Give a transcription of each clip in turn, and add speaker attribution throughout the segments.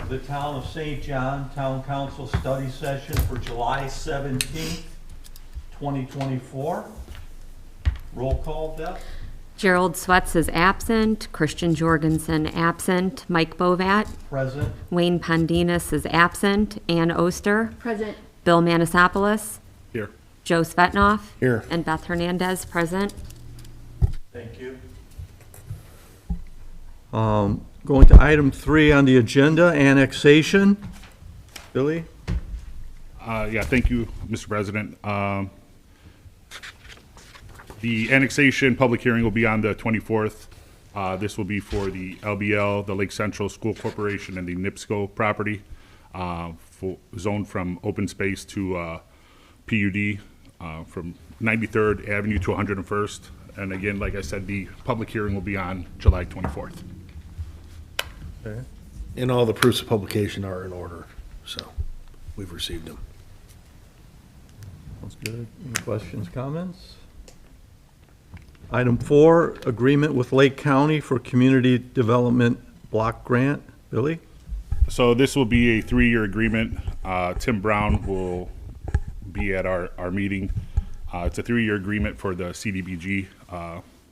Speaker 1: the Town of St. John Town Council Study Session for July 17th, 2024. Roll call, Deb?
Speaker 2: Gerald Swets is absent. Christian Jorgensen absent. Mike Bovat.
Speaker 1: Present.
Speaker 2: Wayne Pondinas is absent. Ann Oster.
Speaker 3: Present.
Speaker 2: Bill Manisopoulos.
Speaker 4: Here.
Speaker 2: Joe Svetnoff.
Speaker 4: Here.
Speaker 2: And Beth Hernandez present.
Speaker 1: Thank you. Going to item 3 on the agenda, annexation. Billy?
Speaker 4: Yeah, thank you, Mr. President. The annexation public hearing will be on the 24th. This will be for the LBL, the Lake Central School Corporation, and the NIPSCO property, zoned from open space to PUD, from 93rd Avenue to 101st. And again, like I said, the public hearing will be on July 24th.
Speaker 1: Okay.
Speaker 5: And all the proofs of publication are in order, so we've received them.
Speaker 1: Sounds good. Any questions, comments? Item 4, agreement with Lake County for community development block grant. Billy?
Speaker 4: So this will be a 3-year agreement. Tim Brown will be at our meeting. It's a 3-year agreement for the CDBG,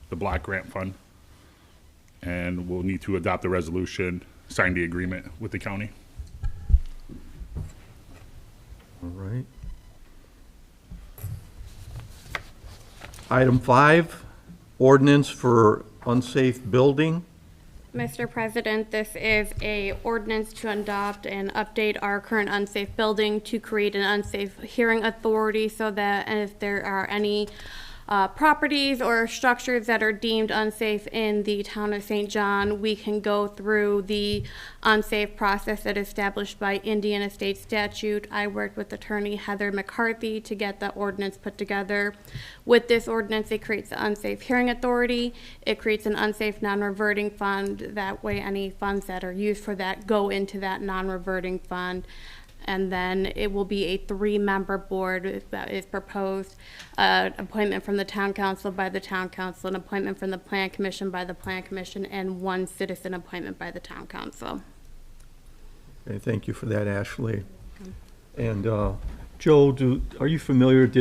Speaker 4: the block grant fund. And we'll need to adopt the resolution, sign the agreement with the county.
Speaker 1: All right. Item 5, ordinance for unsafe building.
Speaker 3: Mr. President, this is a ordinance to adopt and update our current unsafe building to create an unsafe hearing authority so that if there are any properties or structures that are deemed unsafe in the town of St. John, we can go through the unsafe process that is established by Indiana state statute. I worked with attorney Heather McCarthy to get the ordinance put together. With this ordinance, it creates the unsafe hearing authority. It creates an unsafe non-reverting fund. That way, any funds that are used for that go into that non-reverting fund. And then it will be a 3-member board that is proposed. Appointment from the town council by the town council, an appointment from the plan commission by the plan commission, and 1 citizen appointment by the town council.
Speaker 1: Okay, thank you for that, Ashley. And Joe, are you familiar,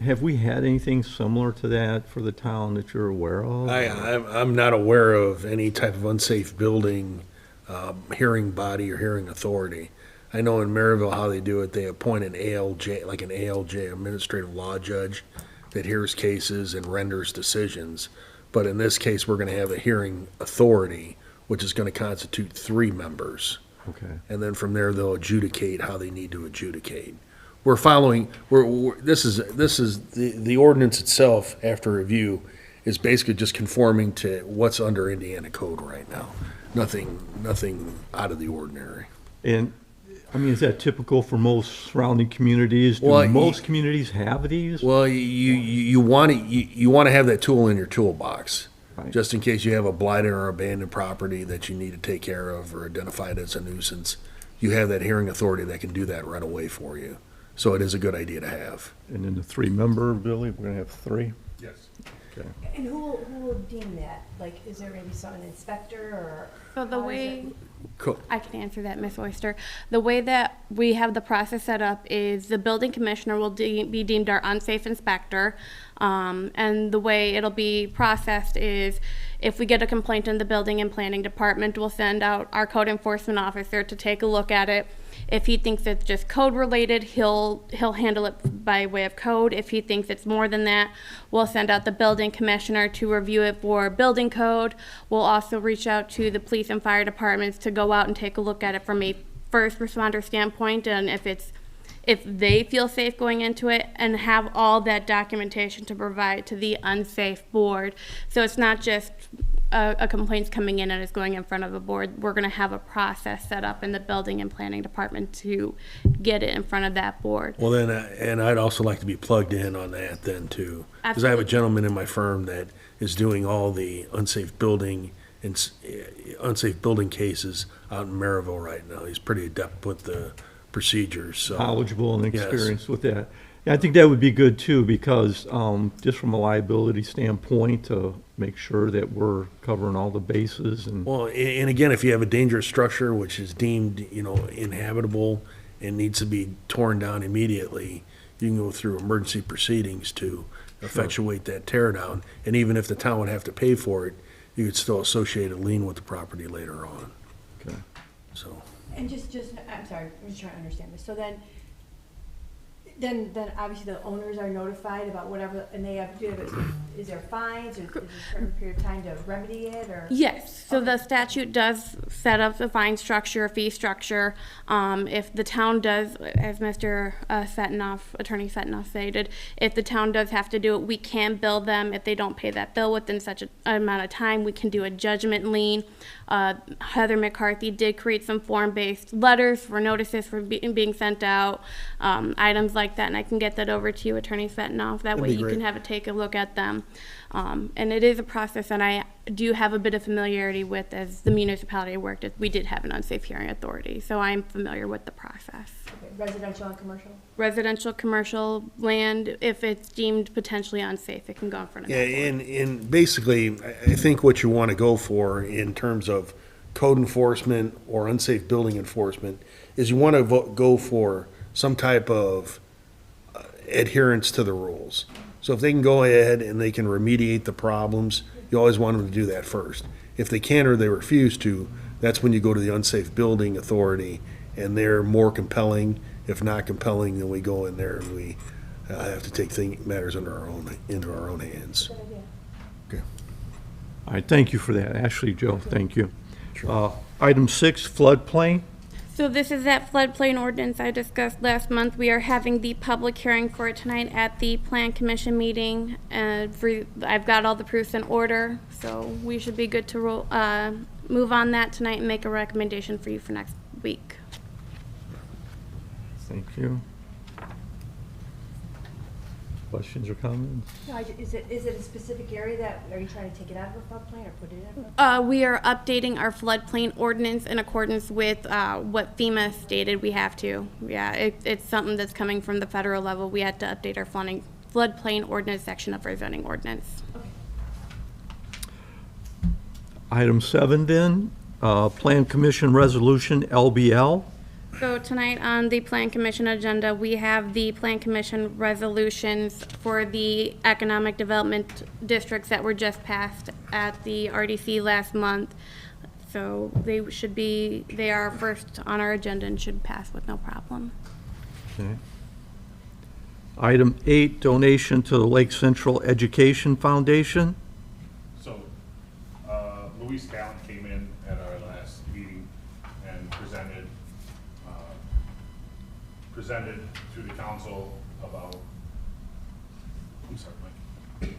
Speaker 1: have we had anything similar to that for the town that you're aware of?
Speaker 5: I'm not aware of any type of unsafe building, hearing body or hearing authority. I know in Maryville how they do it, they appoint an ALJ, like an ALJ, administrative law judge, that hears cases and renders decisions. But in this case, we're gonna have a hearing authority, which is gonna constitute 3 members.
Speaker 1: Okay.
Speaker 5: And then from there, they'll adjudicate how they need to adjudicate. We're following, this is the ordinance itself, after review, is basically just conforming to what's under Indiana code right now. Nothing out of the ordinary.
Speaker 1: And, I mean, is that typical for most surrounding communities? Do
Speaker 5: Well,
Speaker 1: most communities have these?
Speaker 5: Well, you want to have that tool in your toolbox,
Speaker 1: Right.
Speaker 5: just in case you have a blighted or abandoned property that you need to take care of or identified as a nuisance. You have that hearing authority that can do that right away for you. So it is a good idea to have.
Speaker 1: And then the 3-member, Billy, we're gonna have 3?
Speaker 4: Yes.
Speaker 1: Okay.
Speaker 6: And who will deem that? Like, is there maybe an inspector or?
Speaker 3: So the
Speaker 6: how is
Speaker 3: way,
Speaker 6: it?
Speaker 5: Cool.
Speaker 3: I can answer that, Ms. Oyster. The way that we have the process set up is the building commissioner will be deemed our unsafe inspector. And the way it'll be processed is if we get a complaint in the building and planning department, we'll send out our code enforcement officer to take a look at it. If he thinks it's just code related, he'll handle it by way of code. If he thinks it's more than that, we'll send out the building commissioner to review it for building code. We'll also reach out to the police and fire departments to go out and take a look at it from a first responder standpoint, and if they feel safe going into it, and have all that documentation to provide to the unsafe board. So it's not just a complaint's coming in and it's going in front of a board. We're going to have a process set up in the building and planning department to get it in front of that board.
Speaker 5: Well, then, and I'd also like to be plugged in on that then too. Because I have a gentleman in my firm that is doing all the unsafe building and unsafe building cases out in Maryville right now. He's pretty adept with the procedures, so.
Speaker 1: Knowledgeable and
Speaker 5: Yes.
Speaker 1: experienced with that. Yeah, I think that would be good too, because just from a liability standpoint, make sure that we're covering all the bases and,
Speaker 5: Well, and again, if you have a dangerous structure which is deemed, inhabitable and needs to be torn down immediately, you can go through emergency proceedings to effectuate that tear down. And even if the town would have to pay for it, you could still associate a lien with the property later on,
Speaker 1: okay.
Speaker 5: so.
Speaker 6: And I'm sorry, I'm just trying to understand this. So then obviously the owners are notified about whatever, and they have to do it. Is there fines, or is there a certain period of time to remedy it, or?
Speaker 3: Yes, so the statute does set up the fine structure, fee structure. If the town does, as Mr. Attorney Fetinoff stated, if the town does have to do it, we can bill them. If they don't pay that bill within such an amount of time, we can do a judgment lien. Heather McCarthy did create some form-based letters for notices for being sent out, items like that, and I can get that over to you, Attorney Fetinoff. That way
Speaker 5: be
Speaker 3: you can
Speaker 5: great.
Speaker 3: take a look at them. And it is a process that I do have a bit of familiarity with, as the municipality I worked at, we did have an unsafe hearing authority, so I'm familiar with the process.
Speaker 6: Okay, residential and commercial?
Speaker 3: Residential, commercial land, if it's deemed potentially unsafe, it can go in front of
Speaker 5: Yeah,
Speaker 3: that board.
Speaker 5: and basically, I think what you want to go for in terms of code enforcement or unsafe building enforcement is you want to go for some type of adherence to the rules. So if they can go ahead and they can remediate the problems, you always want them to do that first. If they can't or they refuse to, that's when you go to the unsafe building authority, and they're more compelling. If not compelling, then we go in there and we have to take matters into our own hands.
Speaker 6: Good idea.
Speaker 5: Okay.
Speaker 1: All right, thank you for that. Ashley, Joe, thank you. Item 6, floodplain.
Speaker 3: So this is that floodplain ordinance I discussed last month. We are having the public hearing for it tonight at the Plan Commission meeting. I've got all the proofs in order, so we should be good to move on that tonight and make a recommendation for you for next week.
Speaker 1: Thank you. Questions or comments?
Speaker 6: No, is it a specific area that, are you trying to take it out of a floodplain or put it in?
Speaker 3: We are updating our floodplain ordinance in accordance with what FEMA stated we have to. Yeah, it's something that's coming from the federal level. We had to update our floodplain ordinance section of our zoning ordinance.
Speaker 1: Item 7 then, Plan Commission Resolution, LBL.
Speaker 3: So tonight on the Plan Commission agenda, we have the Plan Commission resolutions for the economic development districts that were just passed at the RDC last month. So they are first on our agenda and should pass with no problem.
Speaker 1: Okay. Item 8, donation to the Lake Central Education Foundation.
Speaker 4: So, Louise Gallant came in at our last meeting and presented to the council about, I'm sorry, Mike.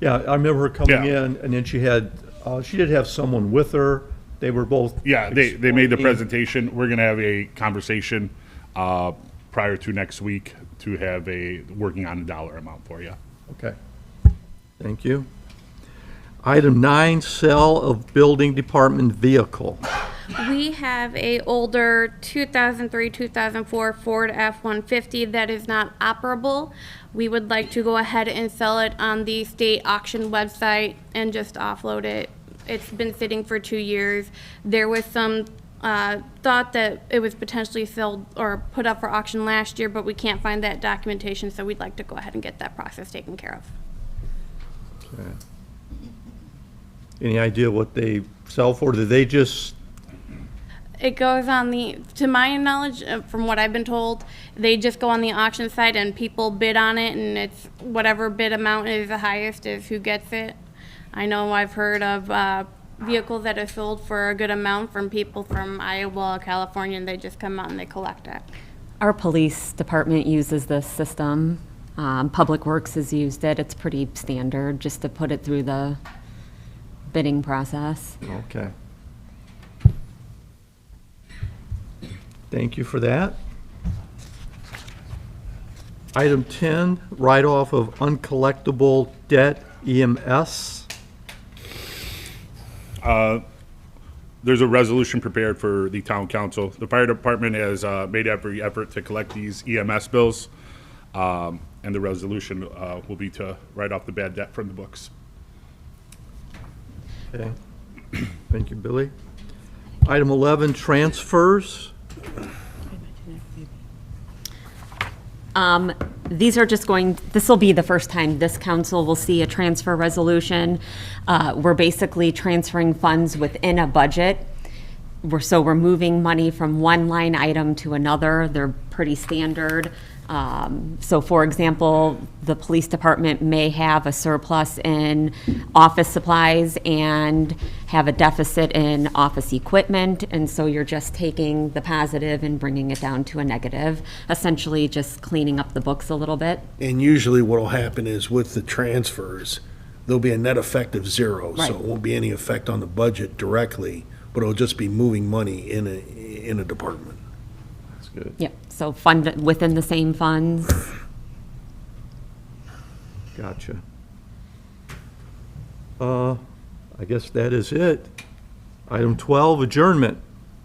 Speaker 1: Yeah, I remember her coming
Speaker 4: Yeah.
Speaker 1: in, and then she did have someone with her. They were both.
Speaker 4: Yeah, they made the
Speaker 1: explaining-
Speaker 4: presentation. We're gonna have a conversation, prior to next week to have working on a dollar amount for you.
Speaker 1: Okay, thank you. Item 9, sale of building department vehicle.
Speaker 3: We have a older 2003, 2004 Ford F-150 that is not operable. We would like to go ahead and sell it on the state auction website and just offload it. It's been sitting for 2 years. There was some thought that it was potentially sold or put up for auction last year, but we can't find that documentation, so we'd like to go ahead and get that process taken care of.
Speaker 1: Okay. Any idea what they sell for? Did they just,
Speaker 3: It goes on to my knowledge, from what I've been told, they just go on the auction site and people bid on it, and it's whatever bid amount is the highest is who gets it. I know I've heard of vehicles that are sold for a good amount from people from Iowa, California, and they just come out and they collect it.
Speaker 2: Our police department uses this system. Public Works has used it. It's pretty standard, just to put it through the bidding process.
Speaker 1: okay. Thank you for that. Item 10, write-off of uncollectible debt, EMS.
Speaker 4: There's a resolution prepared for the town council. The fire department has made every effort to collect these EMS bills. And the resolution will be to write off the bad debt from the books.
Speaker 1: Okay. Thank you, Billy. Item 11, transfers.
Speaker 2: These are just going, this will be the first time this council will see a transfer resolution. We're basically transferring funds within a budget. We're moving money from one line item to another. They're pretty standard. So for example, the police department may have a surplus in office supplies and have a deficit in office equipment, and so you're just taking the positive and bringing it down to a negative, essentially just cleaning up the books a little bit.
Speaker 5: And usually what'll happen is with the transfers, there'll be a net effect of zero. So
Speaker 2: Right.
Speaker 5: it won't be any effect on the budget directly, but it'll just be moving money in a department.
Speaker 1: That's good.
Speaker 2: Yep, so fund it within the same funds.
Speaker 1: Gotcha. I guess that is it. Item 12, adjournment.